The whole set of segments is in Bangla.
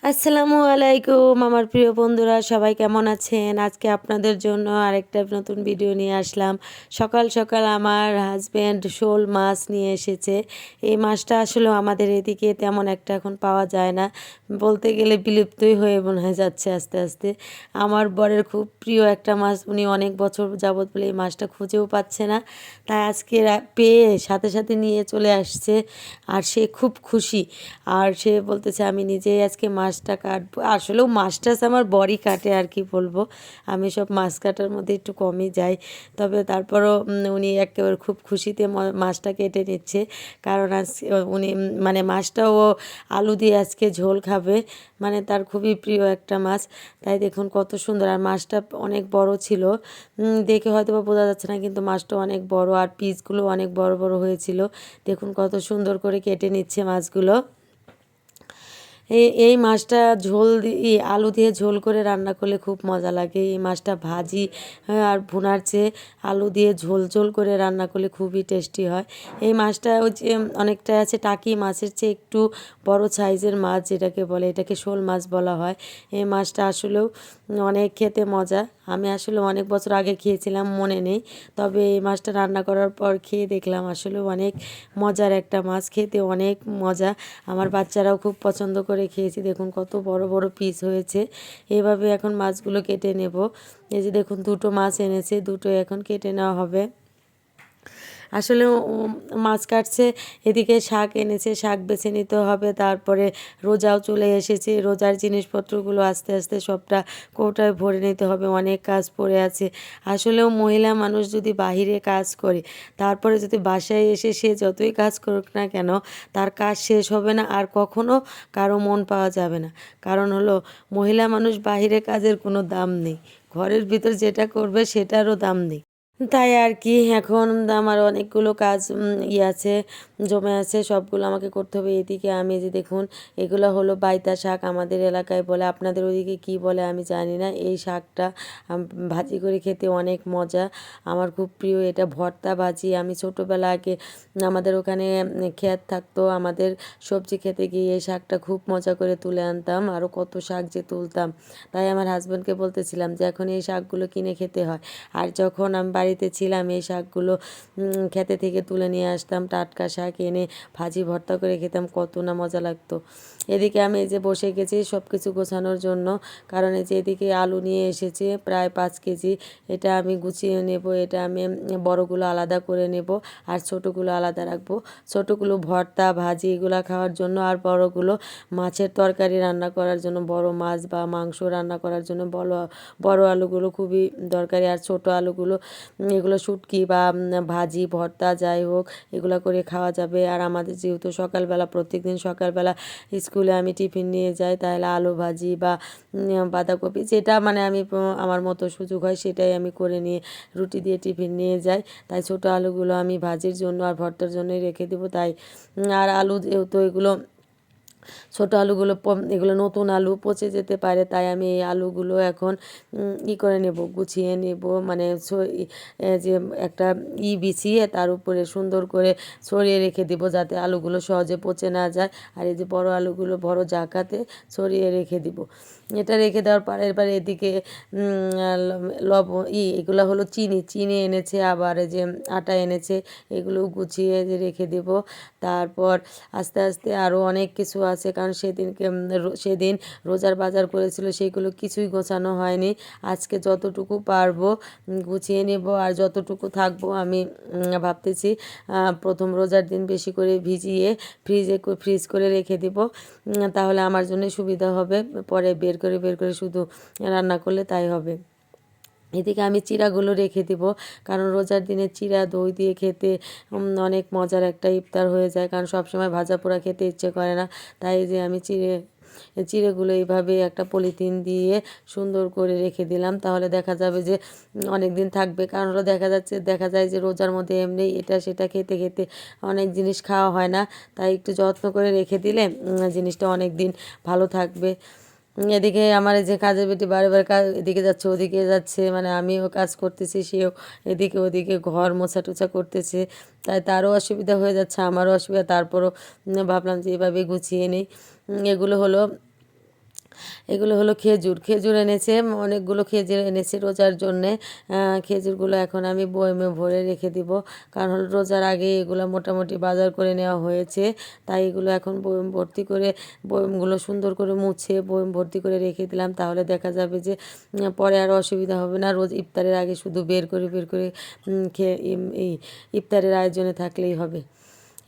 আসসালামু আলাইকুম আমার প্রিয় বন্ধুরা, সবাই কেমন আছেন? আজকে আপনাদের জন্য আরেকটা নতুন ভিডিও নিয়ে আসলাম। সকাল সকাল আমার হাজব্যান্ড শোল মাছ নিয়ে এসেছে। এই মাছটা আসলে আমাদের এদিকে তেমন একটা এখন পাওয়া যায় না, বলতে গেলে বিলুপ্তই হয়ে মনে হয় যাচ্ছে আস্তে আস্তে। আমার বরের খুব প্রিয় একটা মাছ, উনি অনেক বছর যাবৎ বলে এই মাছটা খুঁজেও পাচ্ছে না, তাই আজকে পেয়ে সাথে সাথে নিয়ে চলে আসছে। আর সে খুব খুশি, আর সে বলতেছে আমি নিজেই আজকে মাছটা কাটবো। আসলেও মাছ টাছ আমার বরই কাটে, আর কি বলবো, আমি সব মাছ কাটার মধ্যে একটু কমই যাই। তবে তারপরও উনি একেবারে খুব খুশিতে মাছটা কেটে নিচ্ছে, কারণ আজ উনি মানে মাছটাও আলু দিয়ে আজকে ঝোল খাবে, মানে তার খুবই প্রিয় একটা মাছ। তাই দেখুন কত সুন্দর, আর মাছটা অনেক বড় ছিল, দেখে হয়তো বা বোঝা যাচ্ছে না, কিন্তু মাছটা অনেক বড় আর পিসগুলো অনেক বড় বড় হয়েছিল। দেখুন কত সুন্দর করে কেটে নিচ্ছে মাছগুলো। এই মাছটা ঝোল দিয়ে আলু দিয়ে ঝোল করে রান্না করলে খুব মজা লাগে। এই মাছটা ভাজি আর ভুনার চেয়ে আলু দিয়ে ঝোল ঝোল করে রান্না করলে খুবই টেস্টি হয়। এই মাছটা ওই যে অনেকটা আছে টাকি মাছের চেয়ে একটু বড় সাইজের মাছ, যেটাকে বলে, এটাকে শোল মাছ বলা হয়। এই মাছটা আসলেও অনেক খেতে মজা। আমি আসলে অনেক বছর আগে খেয়েছিলাম, মনে নেই, তবে এই মাছটা রান্না করার পর খেয়ে দেখলাম আসলে অনেক মজার একটা মাছ, খেতে অনেক মজা। আমার বাচ্চারাও খুব পছন্দ করে খেয়েছি। দেখুন কত বড় বড় পিস হয়েছে। এভাবে এখন মাছগুলো কেটে নেব। এই যে দেখুন দুটো মাছ এনেছে, দুটো এখন কেটে নেওয়া হবে। আসলে মাছ কাটছে, এদিকে শাক এনেছে, শাক বেছে নিতে হবে। তারপরে রোজাও চলে এসেছে, রোজার জিনিসপত্রগুলো আস্তে আস্তে সবটা কৌটায় ভরে নিতে হবে, অনেক কাজ পড়ে আছে। আসলেও মহিলা মানুষ যদি বাহিরে কাজ করে, তারপরে যদি বাসায় এসে সে যতই কাজ করুক না কেন, তার কাজ শেষ হবে না, আর কখনো কারো মন পাওয়া যাবে না। কারণ হলো মহিলা মানুষ বাহিরে কাজের কোনো দাম নেই, ঘরের ভিতর যেটা করবে সেটারও দাম নেই। তাই আর কি, এখন আমার অনেকগুলো কাজ আছে, জমে আছে, সবগুলো আমাকে করতে হবে। এদিকে আমি যে দেখুন, এগুলো হলো বাইতা শাক, আমাদের এলাকায় বলে, আপনাদের ওইদিকে কি বলে আমি জানি না। এই শাকটা ভাজি করে খেতে অনেক মজা, আমার খুব প্রিয় এটা। ভর্তা ভাজি, আমি ছোটোবেলা আগে আমাদের ওখানে ক্ষেত থাকতো, আমাদের সবজি খেতে গিয়ে এই শাকটা খুব মজা করে তুলে আনতাম, আরও কত শাক যে তুলতাম। তাই আমার হাজব্যান্ডকে বলতেছিলাম যে এখন এই শাকগুলো কিনে খেতে হয়, আর যখন আমি বাড়িতে ছিলাম এই শাকগুলো খেতে থেকে তুলে নিয়ে আসতাম, টাটকা শাক এনে ভাজি ভর্তা করে খেতাম, কত না মজা লাগতো। এদিকে আমি এই যে বসে গেছি সব কিছু গোছানোর জন্য, কারণ এই যে এদিকে আলু নিয়ে এসেছে প্রায় 5 কেজি, এটা আমি গুছিয়ে নেব। এটা আমি বড়গুলো আলাদা করে নেব আর ছোটোগুলো আলাদা রাখবো। ছোটোগুলো ভর্তা ভাজি এগুলো খাওয়ার জন্য, আর বড়গুলো মাছের তরকারি রান্না করার জন্য, বড় মাছ বা মাংস রান্না করার জন্য বড় বড় আলুগুলো খুবই দরকারি। আর ছোট আলুগুলো এগুলো শুটকি বা ভাজি ভর্তা যাই হোক এগুলো করে খাওয়া যাবে। আর আমাদের যেহেতু সকালবেলা, প্রত্যেকদিন সকালবেলা স্কুলে আমি টিফিন নিয়ে যাই, তাহলে আলু ভাজি বা বাঁধাকপি যেটা মানে আমি আমার মতো সুযোগ হয় সেটাই আমি করে নিয়ে রুটি দিয়ে টিফিন নিয়ে যাই। তাই ছোট আলুগুলো আমি ভাজির জন্য আর ভর্তার জন্যই রেখে দেবো। তাই আর আলু যেহেতু এগুলো ছোটো আলুগুলো এগুলো নতুন আলু পচে যেতে পারে, তাই আমি এই আলুগুলো এখন করে নেব, গুছিয়ে নেব, মানে যে একটা বিছিয়ে তার উপরে সুন্দর করে ছড়িয়ে রেখে দেবো, যাতে আলুগুলো সহজে পচে না যায়। আর এই যে বড় আলুগুলো বড় জাকাতে ছড়িয়ে রেখে দিব। এটা রেখে দেওয়ার পরে এবার এদিকে এগুলো হলো চিনি, চিনি এনেছে, আবার এই যে আটা এনেছে, এগুলো গুছিয়ে যে রেখে দেব। তারপর আস্তে আস্তে আরও অনেক কিছু আছে, কারণ সেদিন রোজার বাজার করেছিল, সেইগুলো কিছুই গোছানো হয়নি। আজকে যতটুকু পারবো গুছিয়ে নেব, আর যতটুকু থাকবো আমি ভাবতেছি প্রথম রোজার দিন বেশি করে ভিজিয়ে ফ্রিজ করে রেখে দেব, তাহলে আমার জন্য সুবিধা হবে, পরে বের করে শুধু রান্না করলে তাই হবে। এদিকে আমি চিড়াগুলো রেখে দিব, কারণ রোজার দিনে চিড়া দই দিয়ে খেতে অনেক মজার একটা ইফতার হয়ে যায়, কারণ সবসময় ভাজা পোড়া খেতে ইচ্ছে করে না। তাই যে আমি চিড়েগুলো এইভাবে একটা পলিথিন দিয়ে সুন্দর করে রেখে দিলাম, তাহলে দেখা যাবে যে অনেক দিন থাকবে। কারণ হলো দেখা যায় যে রোজার মধ্যে এমনি এটা সেটা খেতে খেতে অনেক জিনিস খাওয়া হয় না, তাই একটু যত্ন করে রেখে দিলে জিনিসটা অনেক দিন ভালো থাকবে। এদিকে আমার এই যে কাজের বেটি বারে কাজ, এদিকে যাচ্ছে ওদিকে যাচ্ছে, মানে আমিও কাজ করতেছি, সেও এদিকে ওদিকে ঘর মোছা টোছা করতেছে, তাই তারও অসুবিধা হয়ে যাচ্ছে, আমারও অসুবিধা। তারপরও ভাবলাম যে এভাবে গুছিয়ে নিই। এগুলো হলো এগুলো হলো খেজুর, খেজুর এনেছে, অনেকগুলো খেজুর এনেছে রোজার জন্যে। খেজুরগুলো এখন আমি বয়মে ভরে রেখে দিব, কারণ হলো রোজার আগে এগুলো মোটামুটি বাজার করে নেওয়া হয়েছে। তাই এগুলো এখন বয়ম ভর্তি করে, বয়মগুলো সুন্দর করে মুছে বয়ম ভর্তি করে রেখে দিলাম। তাহলে দেখা যাবে যে পরে আর অসুবিধা হবে না। রোজ ইফতারের আগে শুধু বের করে বের করে খেয়ে এই ইফতারের আয়োজনে থাকলেই হবে।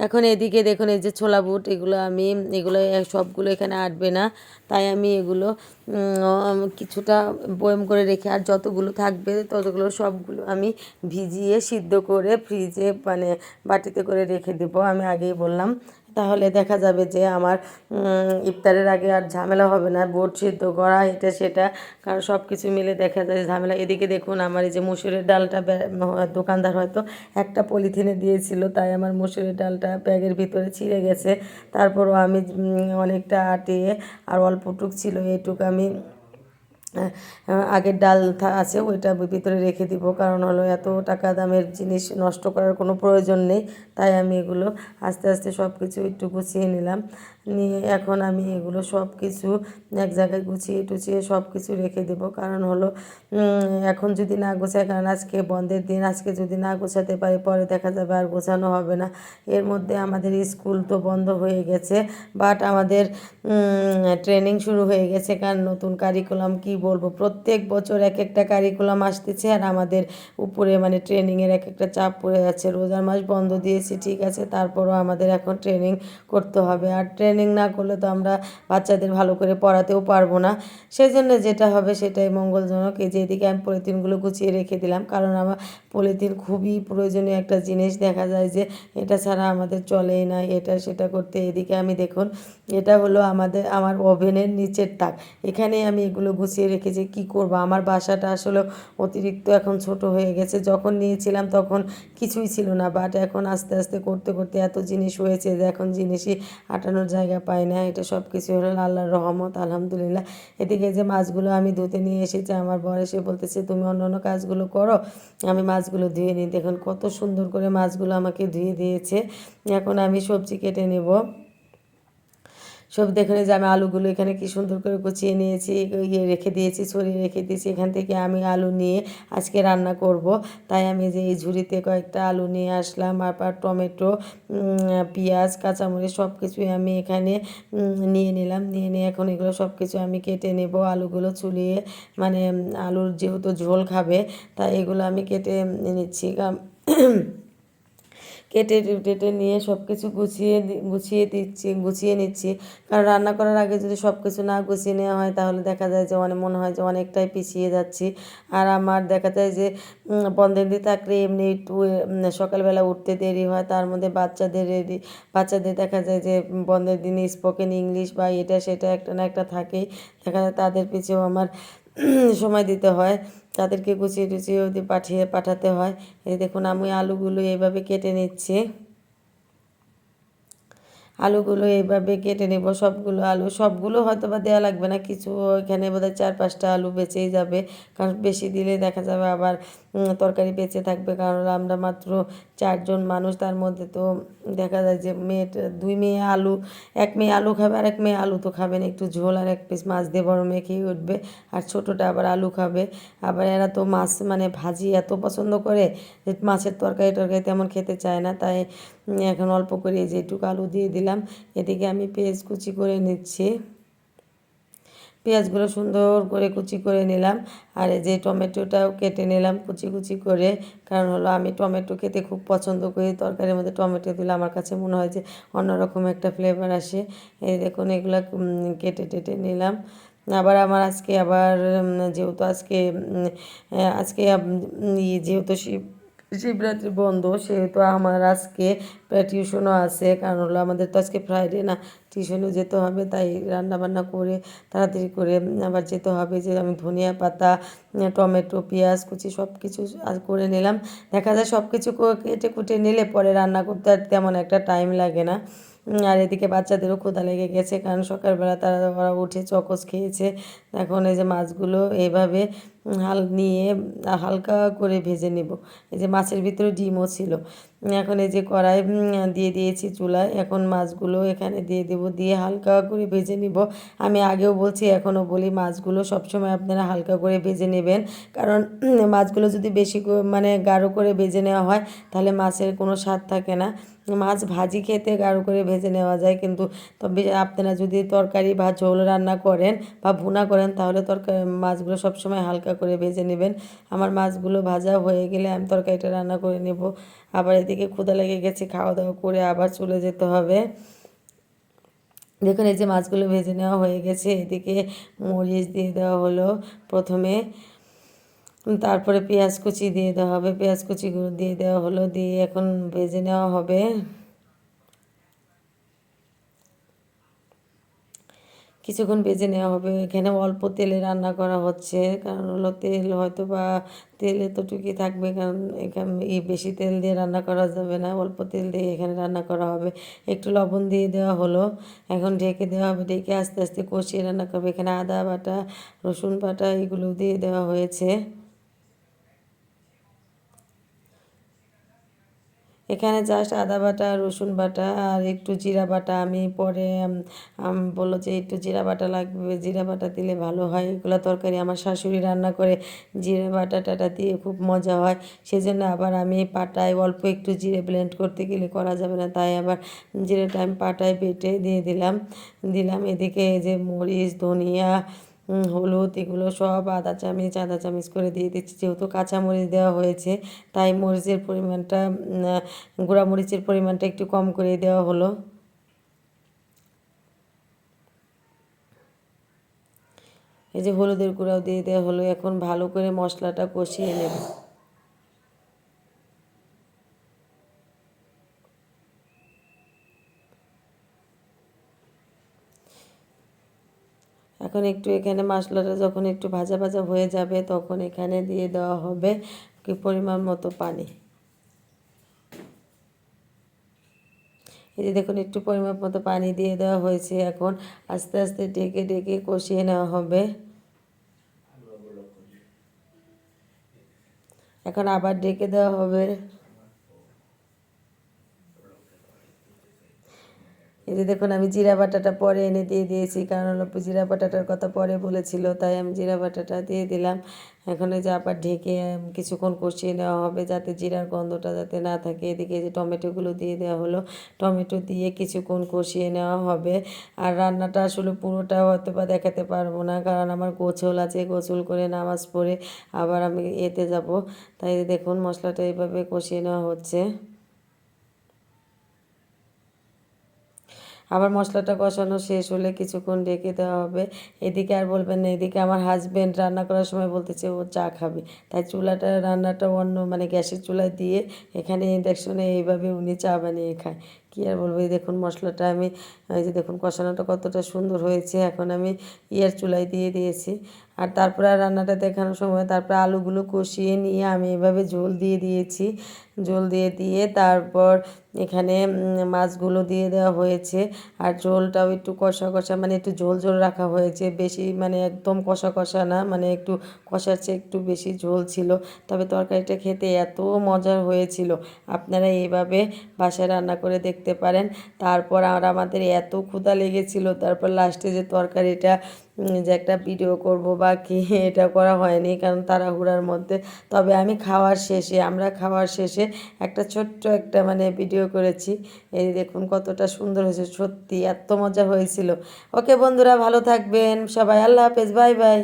এখন এদিকে দেখুন এই যে ছোলা বুট, এগুলো আমি, এগুলো সবগুলো এখানে আটবে না, তাই আমি এগুলো কিছুটা বয়ম করে রেখে, আর যতগুলো থাকবে ততগুলো সবগুলো আমি ভিজিয়ে সিদ্ধ করে ফ্রিজে মানে বাটিতে করে রেখে দেবো, আমি আগেই বললাম। তাহলে দেখা যাবে যে আমার ইফতারের আগে আর ঝামেলা হবে না, বুট সিদ্ধ করা এটা সেটা, কারণ সব কিছু মিলে দেখা যায় ঝামেলা। এদিকে দেখুন আমার এই যে মসুরের ডালটা দোকানদার হয়তো একটা পলিথিনে দিয়েছিল, তাই আমার মসুরের ডালটা ব্যাগের ভিতরে ছিঁড়ে গেছে। তারপরও আমি অনেকটা আটিয়ে, আর অল্পটুক ছিল এইটুকু আমি আগের ডাল আছে ওইটা ভিতরে রেখে দিব, কারণ হলো এত টাকা দামের জিনিস নষ্ট করার কোনো প্রয়োজন নেই। তাই আমি এগুলো আস্তে আস্তে সব কিছু একটু গুছিয়ে নিলাম, নিয়ে এখন আমি এগুলো সব কিছু এক জায়গায় গুছিয়ে টুছিয়ে সব কিছু রেখে দেবো, কারণ হলো এখন যদি না গোছায়, কারণ আজকে বন্ধের দিন, আজকে যদি না গোছাতে পারি পরে দেখা যাবে আর গোছানো হবে না। এর মধ্যে আমাদের স্কুল তো বন্ধ হয়ে গেছে, বাট আমাদের ট্রেনিং শুরু হয়ে গেছে, কারণ নতুন কারিকুলাম কি বলবো, প্রত্যেক বছর এক একটা কারিকুলাম আসতেছে, আর আমাদের উপরে মানে ট্রেনিংয়ের এক একটা চাপ পড়ে যাচ্ছে। রোজার মাস বন্ধ দিয়েছি ঠিক আছে, তারপরও আমাদের এখন ট্রেনিং করতে হবে, আর ট্রেনিং না করলে তো আমরা বাচ্চাদের ভালো করে পড়াতেও পারবো না। সেই জন্য যেটা হবে সেটাই মঙ্গলজনক। এই যে এদিকে আমি পলিথিনগুলো গুছিয়ে রেখে দিলাম, কারণ আমার পলিথিন খুবই প্রয়োজনীয় একটা জিনিস, দেখা যায় যে এটা ছাড়া আমাদের চলেই না, এটা সেটা করতে। এদিকে আমি দেখুন, এটা হলো আমার ওভেনের নিচের তাক, এখানেই আমি এগুলো গুছিয়ে রেখেছি। কি করব, আমার বাসাটা আসলে অতিরিক্ত এখন ছোট হয়ে গেছে, যখন নিয়েছিলাম তখন কিছুই ছিল না, বাট এখন আস্তে আস্তে করতে করতে এত জিনিস হয়েছে যে এখন জিনিসই আটানোর জায়গা পায় না। এটা সব কিছু হলো আল্লাহর রহমত, আলহামদুলিল্লাহ। এদিকে যে মাছগুলো আমি ধুতে নিয়ে এসেছি, আমার বর এসে বলতেছে তুমি অন্য অন্য কাজগুলো করো, আমি মাছগুলো ধুয়ে নিই। দেখুন কত সুন্দর করে মাছগুলো আমাকে ধুয়ে দিয়েছে। এখন আমি সবজি কেটে নেব। সব দেখুন যে আমি আলুগুলো এখানে কি সুন্দর করে গুছিয়ে নিয়েছি, রেখে দিয়েছি, ছড়িয়ে রেখে দিয়েছি। এখান থেকে আমি আলু নিয়ে আজকে রান্না করব, তাই আমি যে এই ঝুড়িতে কয়েকটা আলু নিয়ে আসলাম, আর টমেটো, পেঁয়াজ, কাঁচামরিচ সব কিছুই আমি এখানে নিয়ে নিলাম। নিয়ে এখন এগুলো সব কিছু আমি কেটে নেব। আলুগুলো চুলিয়ে মানে আলুর যেহেতু ঝোল খাবে, তাই এগুলো আমি কেটে নিচ্ছি। কেটে টেটে নিয়ে সব কিছু গুছিয়ে নিচ্ছি, কারণ রান্না করার আগে যদি সব কিছু না গুছিয়ে নেওয়া হয় তাহলে দেখা যায় যে মনে হয় যে অনেকটাই পিছিয়ে যাচ্ছি। আর আমার দেখা যায় যে বন্ধের দিন থাকলে এমনি একটু সকালবেলা উঠতে দেরি হয়, তার মধ্যে বাচ্চাদের দেখা যায় যে বন্ধের দিনে স্পোকেন ইংলিশ বা এটা সেটা একটা না একটা থাকেই, দেখা যায় তাদের পিছেও আমার সময় দিতে হয়, তাদেরকে গুছিয়ে টুছিয়ে পাঠাতে হয়। এই দেখুন আমি আলুগুলো এইভাবে কেটে নিচ্ছি, আলুগুলো এইভাবে কেটে নেব। সবগুলো হয়তো বা দেওয়া লাগবে না, কিছু এখানে বোধহয় 4-5টা আলু বেঁচেই যাবে, কারণ বেশি দিলে দেখা যাবে আবার তরকারি বেঁচে থাকবে, কারণ আমরা মাত্র 4জন মানুষ, তার মধ্যে তো দেখা যায় যে দুই মেয়ে আলু, এক মেয়ে আলু খাবে আর এক মেয়ে আলু তো খাবে না, একটু ঝোল আর এক পিস মাছ দিয়ে বড় মেয়ে খেয়ে উঠবে, আর ছোটোটা আবার আলু খাবে। আবার এরা তো মাছ মানে ভাজি এত পছন্দ করে যে মাছের তরকারি টরকারি তেমন খেতে চায় না, তাই এখন অল্প করে এই যে একটু আলু দিয়ে দিলাম। এদিকে আমি পেঁয়াজ কুচি করে নিচ্ছি, পেঁয়াজগুলো সুন্দর করে কুচি করে নিলাম, আর এই যে টমেটোটাও কেটে নিলাম কুচি কুচি করে, কারণ হলো আমি টমেটো খেতে খুব পছন্দ করি, তরকারির মধ্যে টমেটো দিলে আমার কাছে মনে হয় যে অন্যরকম একটা ফ্লেভার আসে। এই দেখুন এগুলো কেটে টেটে নিলাম। আবার আমার যেহেতু যেহেতু শিবরাত্রি বন্ধ, সেহেতু আমার আজকে টিউশনও আছে, কারণ হলো আমাদের তো আজকে ফ্রাইডে না, টিউশনেও যেতে হবে, তাই রান্না বান্না করে তাড়াতাড়ি করে আবার যেতে হবে। যে আমি ধনিয়া পাতা, টমেটো, পেঁয়াজ কুচি সব কিছু করে নিলাম। দেখা যায় সব কিছু কেটে কুটে নিলে পরে রান্না করতে আর তেমন একটা টাইম লাগে না। আর এদিকে বাচ্চাদেরও ক্ষুধা লেগে গেছে, কারণ সকালবেলা ওরা উঠে চকোস খেয়েছে, এখন এই যে মাছগুলো এইভাবে নিয়ে হালকা করে ভেজে নেব। এই যে মাছের ভিতরে ডিমও ছিল। এখন এই যে কড়াই দিয়ে দিয়েছি চুলায়, এখন মাছগুলো এখানে দিয়ে দেব, দিয়ে হালকা করে ভেজে নিব। আমি আগেও বলছি এখনও বলি, মাছগুলো সবসময় আপনারা হালকা করে ভেজে নেবেন, কারণ মাছগুলো যদি বেশি মানে গাঢ় করে ভেজে নেওয়া হয় তাহলে মাছের কোনো স্বাদ থাকে না। মাছ ভাজি খেতে গাঢ় করে ভেজে নেওয়া যায়, কিন্তু তবে আপনারা যদি তরকারি বা ঝোল রান্না করেন বা ভুনা করেন তাহলে মাছগুলো সবসময় হালকা করে ভেজে নেবেন। আমার মাছগুলো ভাজা হয়ে গেলে আমি তরকারিটা রান্না করে নেব। আবার এদিকে ক্ষুধা লেগে গেছে, খাওয়া দাওয়া করে আবার চলে যেতে হবে। দেখুন এই যে মাছগুলো ভেজে নেওয়া হয়ে গেছে, এদিকে মরিচ দিয়ে দেওয়া হলো প্রথমে, তারপরে পেঁয়াজ কুচি দিয়ে দেওয়া হবে, পেঁয়াজ কুচিগুলো দিয়ে দেওয়া হলো, দিয়ে এখন ভেজে নেওয়া হবে। কিছুক্ষণ ভেজে নেওয়া হবে। এখানে অল্প তেলে রান্না করা হচ্ছে, কারণ হলো তেল হয়তো বা তেল এতটুকুই থাকবে, কারণ এখানে বেশি তেল দিয়ে রান্না করা যাবে না, অল্প তেল দিয়ে এখানে রান্না করা হবে। একটু লবণ দিয়ে দেওয়া হলো, এখন ঢেকে দেওয়া হবে, ঢেকে আস্তে আস্তে কষিয়ে রান্না করবে। এখানে আদা বাটা, রসুন বাটা এগুলো দিয়ে দেওয়া হয়েছে। এখানে জাস্ট আদা বাটা, রসুন বাটা আর একটু জিরা বাটা, আমি পরে বললো যে একটু জিরা বাটা লাগবে, জিরা বাটা দিলে ভালো হয়। এগুলো তরকারি আমার শাশুড়ি রান্না করে জিরা বাটা টাটা দিয়ে খুব মজা হয়, সেজন্য আবার আমি পাটায় অল্প একটু জিরে ব্লেন্ড করতে গেলে করা যাবে না, তাই আবার জিরেটা আমি পাটায় বেটে দিয়ে দিলাম। এদিকে এই যে মরিচ, ধনিয়া, হলুদ এগুলো সব আধা চামচ করে দিয়ে দিচ্ছি, যেহেতু কাঁচামরিচ দেওয়া হয়েছে তাই মরিচের পরিমাণটা গুঁড়া মরিচের পরিমাণটা একটু কম করে দেওয়া হলো। এই যে হলুদের গুঁড়াও দিয়ে দেওয়া হলো। এখন ভালো করে মশলাটা কষিয়ে নেব। এখন একটু এখানে মশলাটা যখন একটু ভাজা ভাজা হয়ে যাবে তখন এখানে দিয়ে দেওয়া হবে কি পরিমাণ মতো পানি। এই যে দেখুন একটু পরিমাণ মতো পানি দিয়ে দেওয়া হয়েছে। এখন আস্তে আস্তে ঢেকে ঢেকে কষিয়ে নেওয়া হবে। এখন আবার ঢেকে দেওয়া হবে। এই যে দেখুন আমি জিরা বাটাটা পরে এনে দিয়ে দিয়েছি, কারণ হলো জিরা বাটাটার কথা পরে বলেছিল, তাই আমি জিরা বাটাটা দিয়ে দিলাম। এখন এই যে আবার ঢেকে কিছুক্ষণ কষিয়ে নেওয়া হবে, যাতে জিরার গন্ধটা যাতে না থাকে। এদিকে যে টমেটোগুলো দিয়ে দেওয়া হলো, টমেটো দিয়ে কিছুক্ষণ কষিয়ে নেওয়া হবে। আর রান্নাটা আসলে পুরোটা হয়তো বা দেখাতে পারবো না, কারণ আমার গোছল আছে, গোছল করে নামাজ পড়ে আবার আমি এতে যাব, তাই দেখুন মশলাটা এইভাবে কষিয়ে নেওয়া হচ্ছে। আবার মশলাটা কষানো শেষ হলে কিছুক্ষণ ঢেকে দেওয়া হবে। এদিকে আর বলবেন না, এদিকে আমার হাজব্যান্ড রান্না করার সময় বলতেছে ও চা খাবে, তাই রান্নাটা অন্য মানে গ্যাসের চুলায় দিয়ে এখানে ইন্ডাকশনে এইভাবে উনি চা বানিয়ে খায়। কী আর বলবো, এই দেখুন মশলাটা আমি, এই যে দেখুন কষানোটা কতটা সুন্দর হয়েছে। এখন আমি চুলায় দিয়ে দিয়েছি। আর তারপরে আর রান্নাটা দেখানোর সময় তারপরে আলুগুলো কষিয়ে নিয়ে আমি এভাবে ঝোল দিয়ে দিয়েছি। ঝোল দিয়ে তারপর এখানে মাছগুলো দিয়ে দেওয়া হয়েছে। আর ঝোলটাও একটু কষা কষা, মানে একটু ঝোল ঝোল রাখা হয়েছে, বেশি মানে একদম কষা কষা না, মানে একটু কষার চেয়ে একটু বেশি ঝোল ছিল। তবে তরকারিটা খেতে এত মজার হয়েছিল, আপনারা এইভাবে বাসায় রান্না করে দেখতে পারেন। তারপর আর আমাদের এত ক্ষুধা লেগেছিল, তারপর লাস্টে যে তরকারিটা যে একটা ভিডিও করব বা কি, এটা করা হয়নি কারণ তাড়াহুড়ার মধ্যে। তবে আমরা খাওয়ার শেষে একটা ছোট্ট একটা মানে ভিডিও করেছি। এই দেখুন কতটা সুন্দর হয়েছে, সত্যি এত মজা হয়েছিল। ওকে বন্ধুরা, ভালো থাকবেন সবাই, আল্লাহ হাফেজ, বাই বাই।